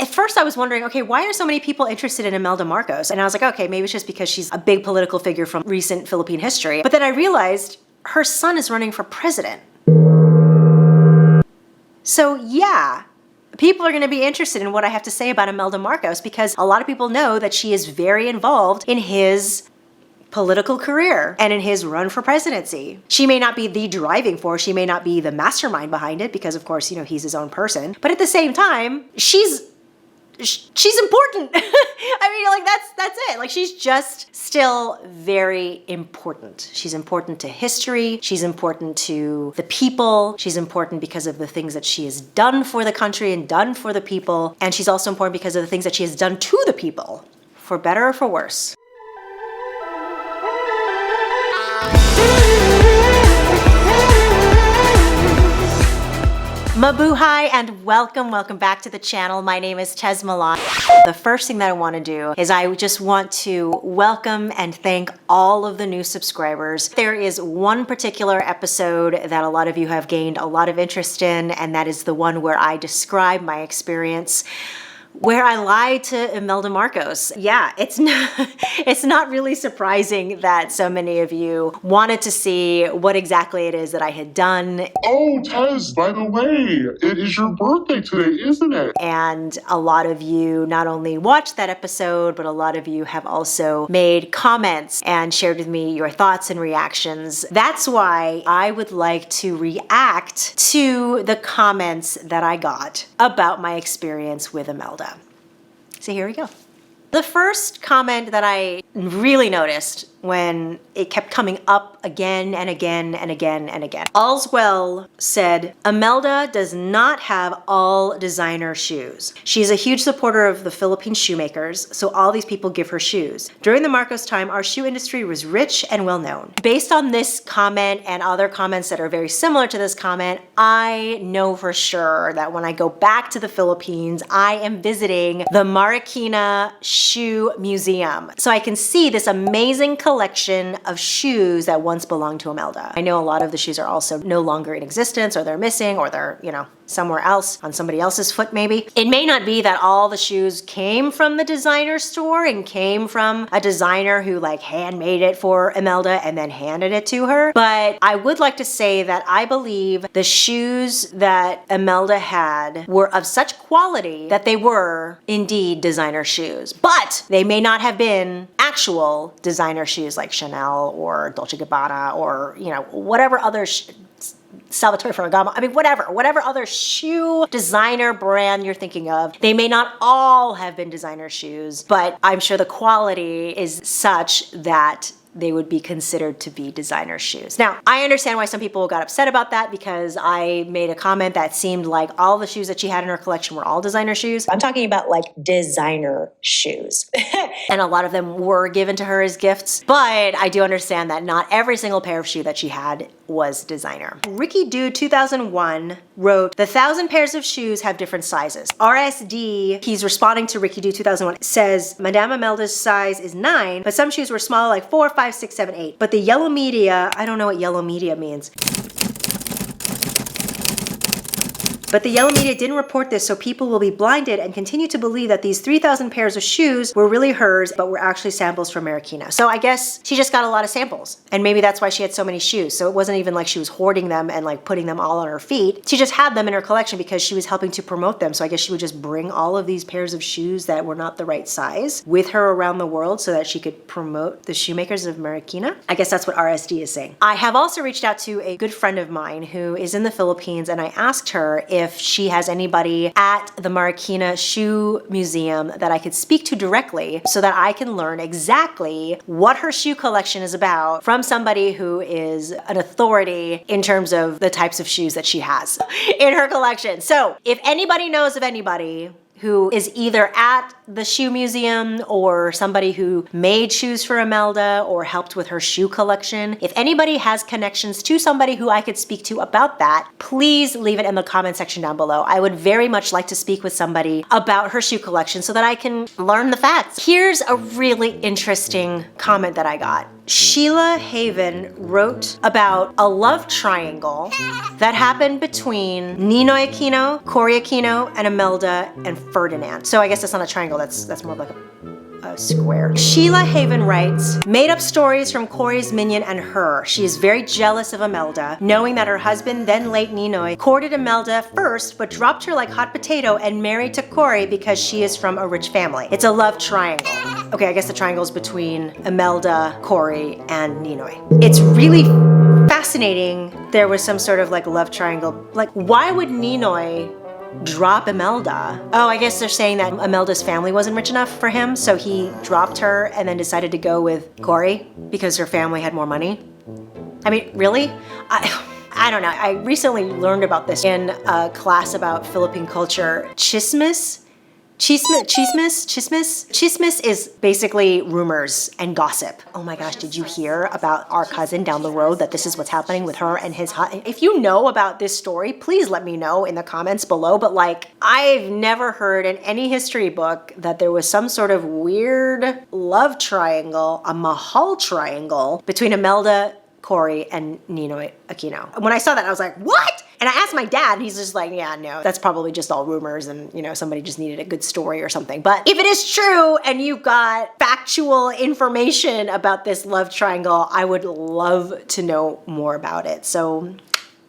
at first I was wondering, okay, why are so many people interested in Imelda Marcos? And I was like, okay, maybe it's just because she's a big political figure from recent Philippine history. But then I realized her son is running for president. So yeah, people are going to be interested in what I have to say about Imelda Marcos because a lot of people know that she is very involved in his political career and in his run for presidency. She may not be the driving force, she may not be the mastermind behind it because of course, you know, he's his own person, but at the same time, she's important. I mean, like that's it. Like she's just still very important. She's important to history. She's important to the people. She's important because of the things that she has done for the country and done for the people. And she's also important because of the things that she has done to the people, for better or for worse. Mabuhay and welcome back to the channel. My name is Tez Milan. The first thing that I want to do is I just want to welcome and thank all of the new subscribers. There is one particular episode that a lot of you have gained a lot of interest in, and that is the one where I describe my experience where I lied to Imelda Marcos. Yeah, it's not really surprising that so many of you wanted to see what exactly it is that I had done. Oh, Tez, by the way, it is your birthday today, isn't it? And a lot of you not only watched that episode, but a lot of you have also made comments and shared with me your thoughts and reactions. That's why I would like to react to the comments that I got about my experience with Imelda. So here we go. The first comment that I really noticed when it kept coming up again and again and again and again. All's Well said, Imelda does not have all designer shoes. She's a huge supporter of the Philippine shoemakers, so all these people give her shoes. During the Marcos time, our shoe industry was rich and well known. Based on this comment and other comments that are very similar to this comment, I know for sure that when I go back to the Philippines, I am visiting the Marikina Shoe Museum. So I can see this amazing collection of shoes that once belonged to Imelda. I know a lot of the shoes are also no longer in existence, or they're missing, or they're, you know, somewhere else, on somebody else's foot maybe. It may not be that all the shoes came from the designer store and came from a designer who like handmade it for Imelda and then handed it to her, but I would like to say that I believe the shoes that Imelda had were of such quality that they were indeed designer shoes, but they may not have been actual designer shoes like Chanel or Dolce & Gabbana or, you know, whatever other Salvatore Ferragamo, I mean, whatever other shoe designer brand you're thinking of. They may not all have been designer shoes, but I'm sure the quality is such that they would be considered to be designer shoes. Now, I understand why some people got upset about that because I made a comment that seemed like all the shoes that she had in her collection were all designer shoes. I'm talking about like designer shoes. And a lot of them were given to her as gifts, but I do understand that not every single pair of shoe that she had was designer. Ricky Dude 2001 wrote, the 1,000 pairs of shoes have different sizes. RSD, he's responding to Ricky Dude 2001, says, Madame Imelda's size is 9, but some shoes were smaller like 4, 5, 6, 7, 8. But the yellow media, I don't know what yellow media means. But the yellow media didn't report this, so people will be blinded and continue to believe that these 3,000 pairs of shoes were really hers, but were actually samples from Marikina. So I guess she just got a lot of samples, and maybe that's why she had so many shoes. So it wasn't even like she was hoarding them and like putting them all on her feet. She just had them in her collection because she was helping to promote them. So I guess she would just bring all of these pairs of shoes that were not the right size with her around the world so that she could promote the shoemakers of Marikina. I guess that's what RSD is saying. I have also reached out to a good friend of mine who is in the Philippines, and I asked her if she has anybody at the Marikina Shoe Museum that I could speak to directly so that I can learn exactly what her shoe collection is about from somebody who is an authority in terms of the types of shoes that she has in her collection. So if anybody knows of anybody who is either at the shoe museum or somebody who made shoes for Imelda or helped with her shoe collection, if anybody has connections to somebody who I could speak to about that, please leave it in the comment section down below. I would very much like to speak with somebody about her shoe collection so that I can learn the facts. Here's a really interesting comment that I got. Sheila Haven wrote about a love triangle that happened between Ninoy Aquino, Cory Aquino, and Imelda and Ferdinand. So I guess that's not a triangle, that's more like a square. Sheila Haven writes, made up stories from Cory's minion and her. She is very jealous of Imelda, knowing that her husband, then late Ninoy, courted Imelda first, but dropped her like hot potato and married to Cory because she is from a rich family. It's a love triangle. Okay, I guess the triangle is between Imelda, Cory, and Ninoy. It's really fascinating. There was some sort of like love triangle. Like, why would Ninoy drop Imelda? Oh, I guess they're saying that Imelda's family wasn't rich enough for him, so he dropped her and then decided to go with Cory because her family had more money. I mean, really? I don't know. I recently learned about this in a class about Philippine culture. Tsismis is basically rumors and gossip. Oh my gosh, did you hear about our cousin down the road, that this is what's happening with her and his husband? If you know about this story, please let me know in the comments below. But like, I've never heard in any history book that there was some sort of weird love triangle, a mahal triangle between Imelda, Cory, and Ninoy Aquino. When I saw that, I was like, what? And I asked my dad, and he's just like, yeah, no, that's probably just all rumors, and you know, somebody just needed a good story or something. But if it is true and you've got factual information about this love triangle, I would love to know more about it. So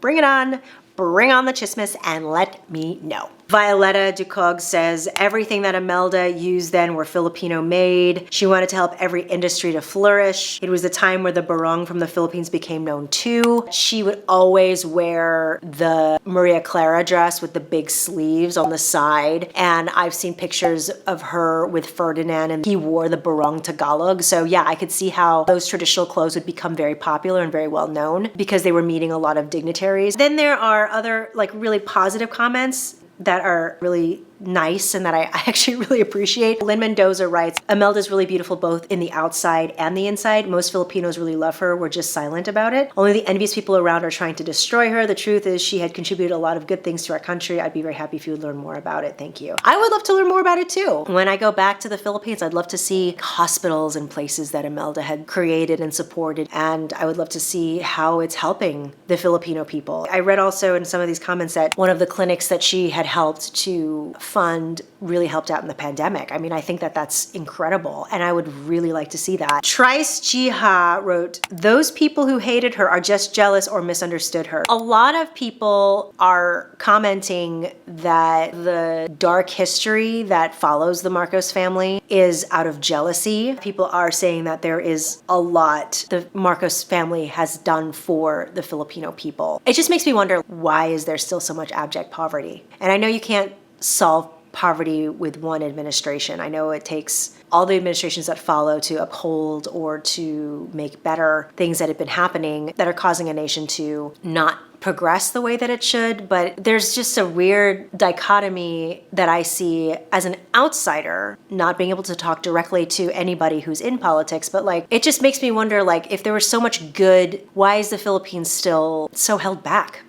bring it on. Bring on the Tsismis and let me know. Violetta Ducog says, everything that Imelda used then were Filipino made. She wanted to help every industry to flourish. It was the time where the barong from the Philippines became known too. She would always wear the Maria Clara dress with the big sleeves on the side. And I've seen pictures of her with Ferdinand, and he wore the barong Tagalog. So yeah, I could see how those traditional clothes would become very popular and very well known because they were meeting a lot of dignitaries. Then there are other like really positive comments that are really nice and that I actually really appreciate. Lynn Mendoza writes, Imelda's really beautiful both in the outside and the inside. Most Filipinos really love her. We're just silent about it. Only the envious people around are trying to destroy her. The truth is she had contributed a lot of good things to our country. I'd be very happy if you would learn more about it. Thank you. I would love to learn more about it too. When I go back to the Philippines, I'd love to see hospitals and places that Imelda had created and supported. And I would love to see how it's helping the Filipino people. I read also in some of these comments that one of the clinics that she had helped to fund really helped out in the pandemic. I mean, I think that that's incredible, and I would really like to see that. Trice Jiha wrote, those people who hated her are just jealous or misunderstood her. A lot of people are commenting that the dark history that follows the Marcos family is out of jealousy. People are saying that there is a lot the Marcos family has done for the Filipino people. It just makes me wonder, why is there still so much abject poverty? And I know you can't solve poverty with one administration. I know it takes all the administrations that follow to uphold or to make better things that have been happening that are causing a nation to not progress the way that it should. But there's just a weird dichotomy that I see as an outsider, not being able to talk directly to anybody who's in politics, but like, it just makes me wonder, like, if there was so much good, why is the Philippines still so held back?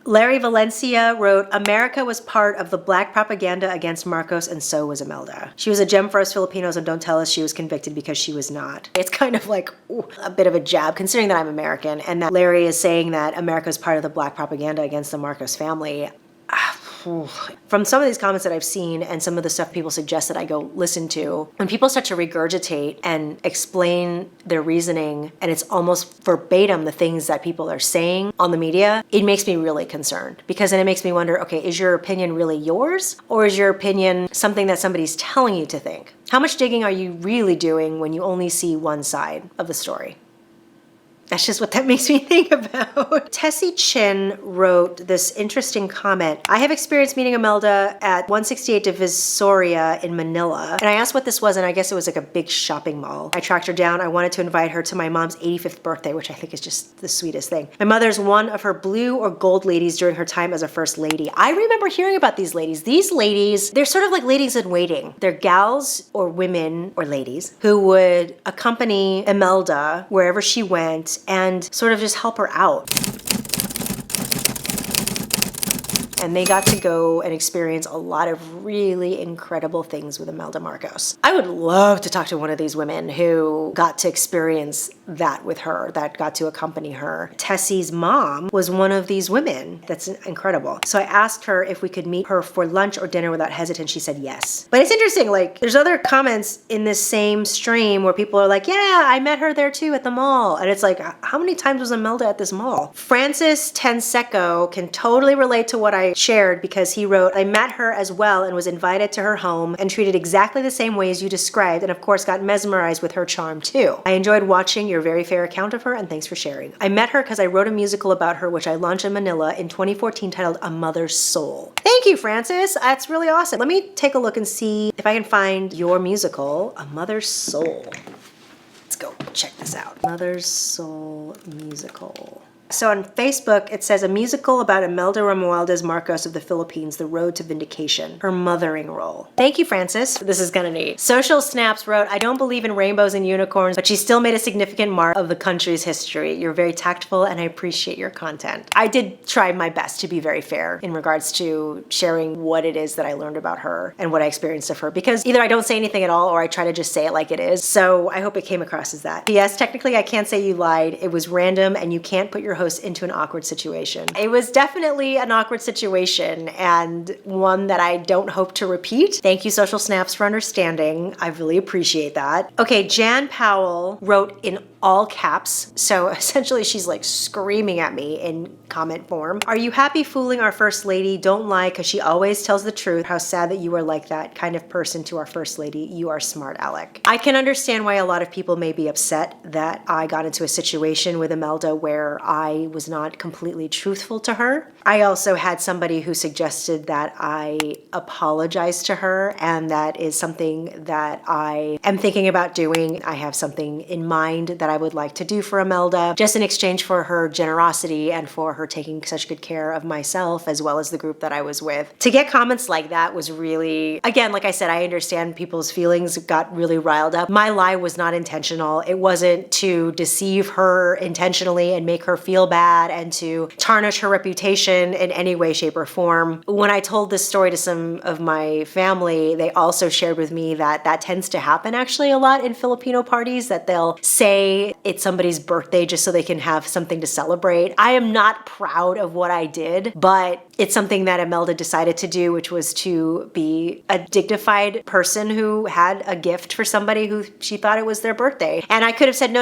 Larry Valencia wrote, America was part of the black propaganda against Marcos, and so was Imelda. She was a gem for us Filipinos, and don't tell us she was convicted because she was not. It's kind of like a bit of a jab, considering that I'm American, and that Larry is saying that America is part of the black propaganda against the Marcos family. From some of these comments that I've seen and some of the stuff people suggest that I go listen to, when people start to regurgitate and explain their reasoning and it's almost verbatim the things that people are saying on the media, it makes me really concerned, because then it makes me wonder, okay, is your opinion really yours, or is your opinion something that somebody's telling you to think? How much digging are you really doing when you only see one side of the story? That's just what that makes me think about. Tessie Chin wrote this interesting comment. I have experienced meeting Imelda at 168 Divisoria in Manila. And I asked what this was, and I guess it was like a big shopping mall. I tracked her down. I wanted to invite her to my mom's 85th birthday, which I think is just the sweetest thing. My mother's one of her blue or gold ladies during her time as a first lady. I remember hearing about these ladies. These ladies, they're sort of like ladies in waiting. They're gals or women or ladies who would accompany Imelda wherever she went and sort of just help her out. And they got to go and experience a lot of really incredible things with Imelda Marcos. I would love to talk to one of these women who got to experience that with her, that got to accompany her. Tessie's mom was one of these women. That's incredible. So I asked her if we could meet her for lunch or dinner without hesitation. She said yes. But it's interesting, like there's other comments in this same stream where people are like, yeah, I met her there too at the mall. And it's like, how many times was Imelda at this mall? Francis Tenseco can totally relate to what I shared because he wrote, I met her as well and was invited to her home and treated exactly the same way as you described, and of course got mesmerized with her charm too. I enjoyed watching your very fair account of her, and thanks for sharing. I met her because I wrote a musical about her which I launched in Manila in 2014 titled A Mother's Soul. Thank you, Francis. That's really awesome. Let me take a look and see if I can find your musical, A Mother's Soul. Let's go check this out. Mother's Soul musical. So on Facebook, it says a musical about Imelda Marcos of the Philippines, The Road to Vindication, her mothering role. Thank you, Francis. This is kind of neat. Social Snaps wrote, I don't believe in rainbows and unicorns, but she still made a significant mark of the country's history. You're very tactful and I appreciate your content. I did try my best to be very fair in regards to sharing what it is that I learned about her and what I experienced of her, because either I don't say anything at all or I try to just say it like it is. So I hope it came across as that. Yes, technically I can't say you lied. It was random and you can't put your host into an awkward situation. It was definitely an awkward situation and one that I don't hope to repeat. Thank you, Social Snaps, for understanding. I really appreciate that. Okay, Jan Powell wrote in all caps. So essentially she's like screaming at me in comment form. Are you happy fooling our first lady? Don't lie, because she always tells the truth. How sad that you are like that kind of person to our first lady. You are smart, Aleck. I can understand why a lot of people may be upset that I got into a situation with Imelda where I was not completely truthful to her. I also had somebody who suggested that I apologize to her, and that is something that I am thinking about doing. I have something in mind that I would like to do for Imelda, just in exchange for her generosity and for her taking such good care of myself as well as the group that I was with. To get comments like that was really, again, like I said, I understand people's feelings got really riled up. My lie was not intentional. It wasn't to deceive her intentionally and make her feel bad and to tarnish her reputation in any way, shape, or form. When I told this story to some of my family, they also shared with me that that tends to happen actually a lot in Filipino parties, that they'll say it's somebody's birthday just so they can have something to celebrate. I am not proud of what I did, but it's something that Imelda decided to do, which was to be a dignified person who had a gift for somebody who she thought it was their birthday. And I could have said, no,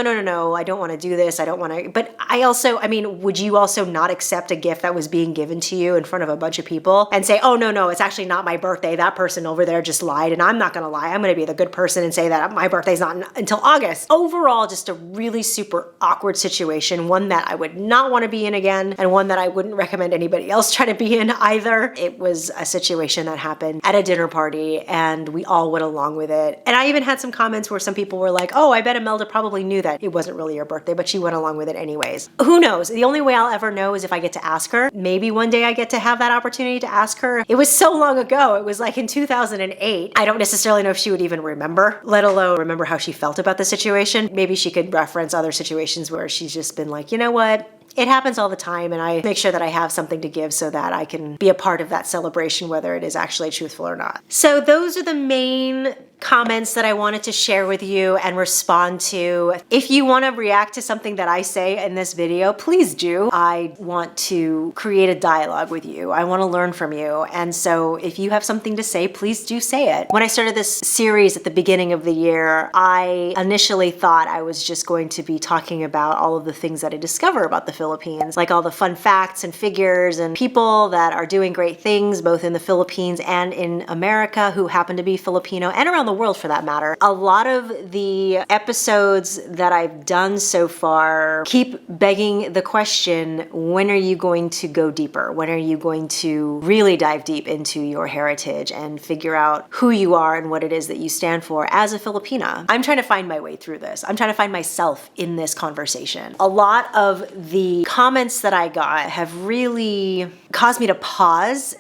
I don't want to do this. I don't want to, but I also, I mean, would you also not accept a gift that was being given to you in front of a bunch of people and say, oh, no, it's actually not my birthday. That person over there just lied and I'm not going to lie. I'm going to be the good person and say that my birthday's not until August. Overall, just a really super awkward situation, one that I would not want to be in again and one that I wouldn't recommend anybody else try to be in either. It was a situation that happened at a dinner party and we all went along with it. And I even had some comments where some people were like, oh, I bet Imelda probably knew that it wasn't really your birthday, but she went along with it anyways. Who knows? The only way I'll ever know is if I get to ask her. Maybe one day I get to have that opportunity to ask her. It was so long ago. It was like in 2008. I don't necessarily know if she would even remember, let alone remember how she felt about the situation. Maybe she could reference other situations where she's just been like, you know what? It happens all the time, and I make sure that I have something to give so that I can be a part of that celebration, whether it is actually truthful or not. So those are the main comments that I wanted to share with you and respond to. If you want to react to something that I say in this video, please do. I want to create a dialogue with you. I want to learn from you. And so if you have something to say, please do say it. When I started this series at the beginning of the year, I initially thought I was just going to be talking about all of the things that I discover about the Philippines, like all the fun facts and figures and people that are doing great things, both in the Philippines and in America, who happen to be Filipino and around the world for that matter. A lot of the episodes that I've done so far keep begging the question, when are you going to go deeper? When are you going to really dive deep into your heritage and figure out who you are and what it is that you stand for as a Filipina? I'm trying to find my way through this. I'm trying to find myself in this conversation. A lot of the comments that I got have really caused me to pause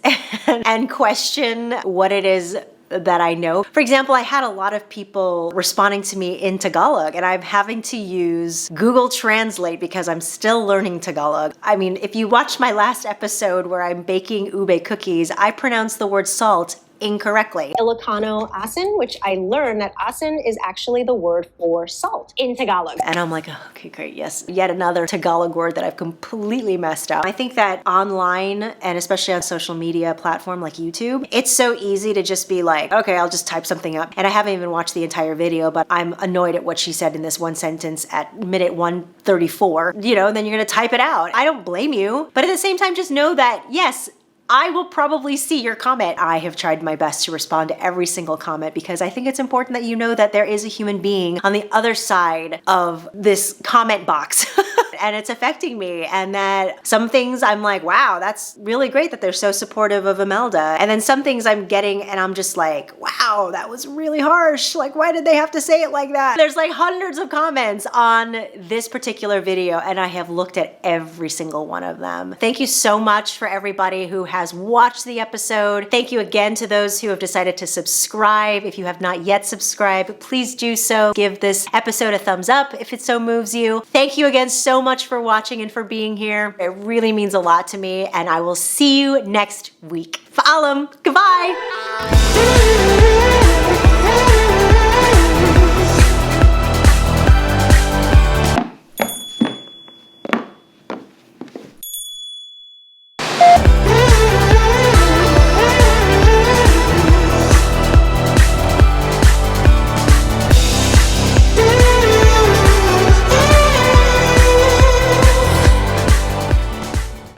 and question what it is that I know. For example, I had a lot of people responding to me in Tagalog, and I'm having to use Google Translate because I'm still learning Tagalog. I mean, if you watched my last episode where I'm baking ube cookies, I pronounce the word salt incorrectly. Ilocano asin, which I learned that asin is actually the word for salt in Tagalog. And I'm like, oh, okay, great, yes. Yet another Tagalog word that I've completely messed up. I think that online, and especially on social media platform like YouTube, it's so easy to just be like, okay, I'll just type something up. And I haven't even watched the entire video, but I'm annoyed at what she said in this one sentence at minute 134, and then you're gonna type it out. I don't blame you, but at the same time, just know that, yes, I will probably see your comment. I have tried my best to respond to every single comment because I think it's important that you know that there is a human being on the other side of this comment box. And it's affecting me, and that some things I'm like, wow, that's really great that they're so supportive of Imelda. And then some things I'm getting and I'm just like, wow, that was really harsh. Like, why did they have to say it like that? There's like hundreds of comments on this particular video, and I have looked at every single one of them. Thank you so much for everybody who has watched the episode. Thank you again to those who have decided to subscribe. If you have not yet subscribed, please do so. Give this episode a thumbs up if it so moves you. Thank you again so much for watching and for being here. It really means a lot to me, and I will see you next week. Fil-Am. Goodbye.